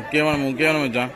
முக்கியமான மச்சான்.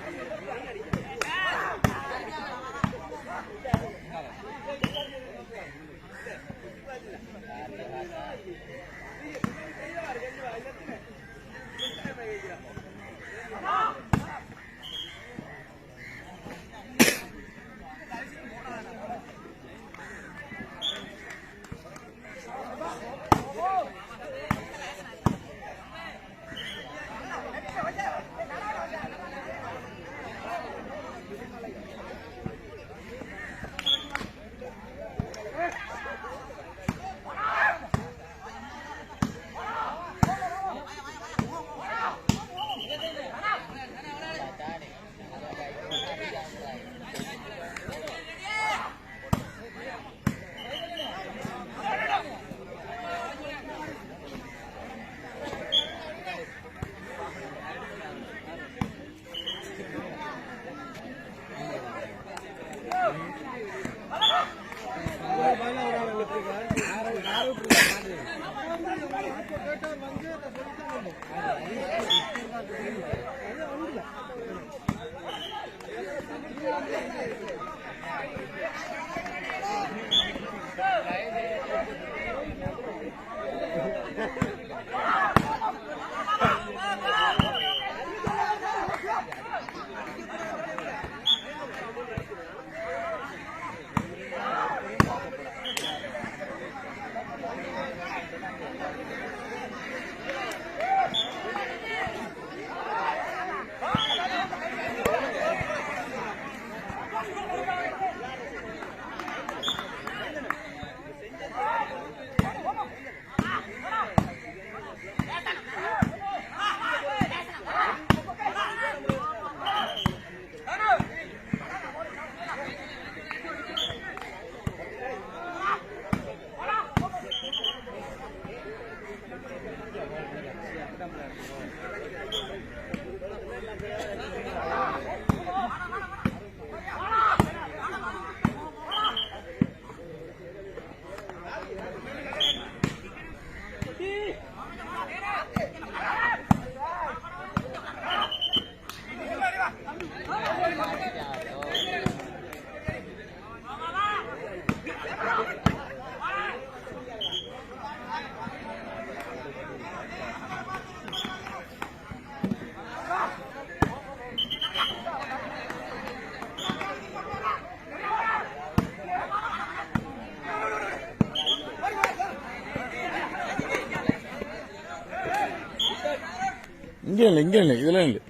இங்கே இல்லை இதெல்லாம் இல்லை.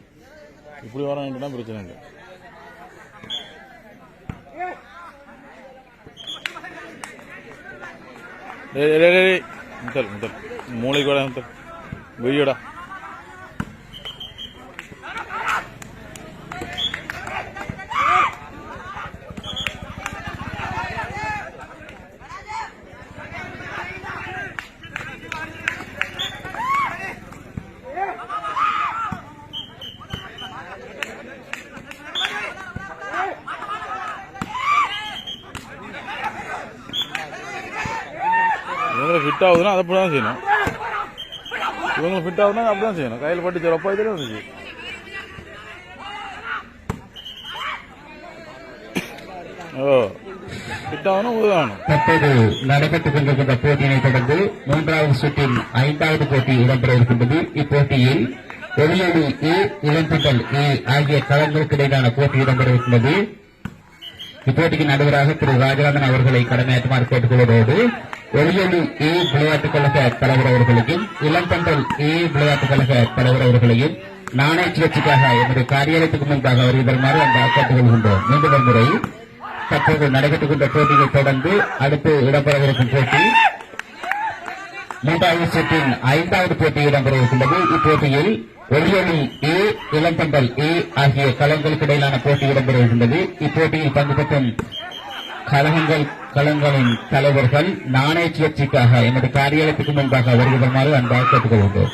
இப்படி வராங்கன்னா பிரச்சனை இல்லை. முதல் மூளைக்கு வாடா, முதல் வெய்யடா. ஃபிட் ஆகுதுன்னா அதை அப்படி தான் செய்யணும். இவங்களுக்கு ஃபிட் ஆகுதுன்னா அப்படி தான் செய்யணும். கையில் பட்டு ரொப்பா இதில் வந்துச்சு. ஃபிட் ஆகணும், உதவணும். தற்போது நடைபெற்றுக் கொண்டிருக்கின்ற போட்டியினை தொடர்ந்து 3வது சுற்றின் 5வது போட்டி இடம்பெற இருக்கின்றது. இப்போட்டியில் ஒளியொலி ஏ, இளம்புதல் ஏ ஆகிய களங்களுக்கு இடையிலான போட்டி இடம்பெற இருக்கின்றது. இப்போட்டிக்கு நடுவராக திரு ராஜராமன் அவர்களை கடமையாற்றுமாறு கேட்டுக்கொள்வதோடு ஒளியொலி ஏ விளையாட்டுக் கழக தலைவர் அவர்களையும் இளம்பந்தல் ஏ விளையாட்டுக் கழக தலைவர் அவர்களையும் நாணய சுழற்சிக்காக எமது காரியாலயத்துக்கு முன்பாக வருகை தருமாறு அந்த கேட்டுக் கொள்கின்றோம். மீண்டும் ஒரு முறை தற்போது நடைபெற்றுக் கொண்ட போட்டியை தொடர்ந்து அடுத்து இடம்பெறவிருக்கும் போட்டி 3வது சுற்றின் 5வது போட்டி இடம்பெற இருக்கின்றது. இப்போட்டியில் ஒளியொலி ஏ, இளம்பந்தல் ஏ ஆகிய களங்களுக்கு இடையிலான போட்டி இடம்பெற இருக்கின்றது. இப்போட்டியில் பங்கு பெற்றும் களங்களின் தலைவர்கள் நாணய சுழற்சிக்காக எமது காரியாலயத்துக்கு முன்பாக வருகை தருமாறு அன்பாக கேட்டுக் கொள்கின்றோம்.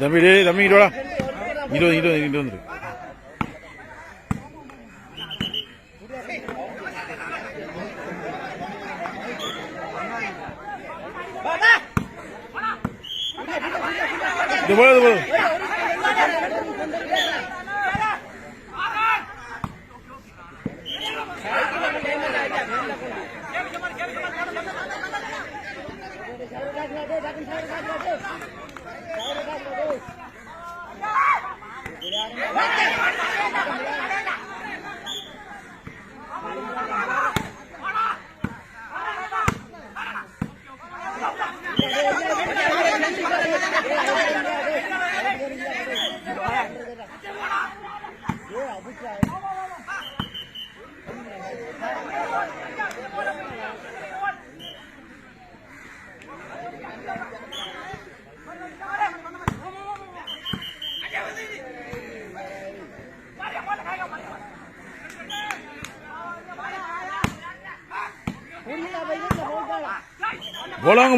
தம்பி தம்பி இங்க வாடா, இங்கிட்டு வந்துரு. இது போதும். போலாங்க.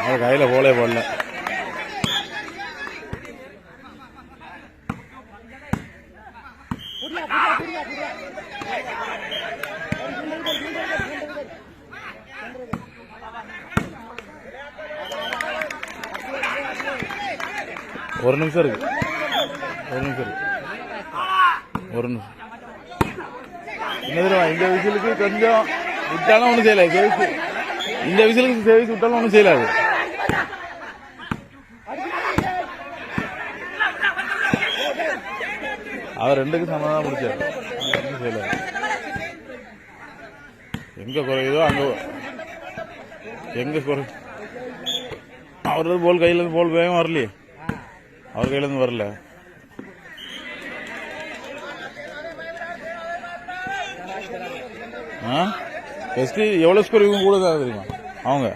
அவர் கையில போலே போடல. ஒரு நிமிஷம் இருக்கு. இந்த விசிலுக்கு கொஞ்சம் விட்டாலும் ஒன்றும் செய்யல. இந்த விசிலுக்கு சேவிச்சு விட்டாலும் ஒன்றும் செய்யலாது. அவர் ரெண்டுக்கும் சமாதானம் முடிச்சார். ஒன்றும் செய்யலாது. எங்க குறையுதோ அங்க எங்க குறை. அவரது போல் கையில இருந்து போல் வேகம் வரலையே. அவர் கையில இருந்து வரல. எஸ்டி எவ்வளவு ஸ்கோர் இவங்க கூட தான் தெரியுமா அவங்க.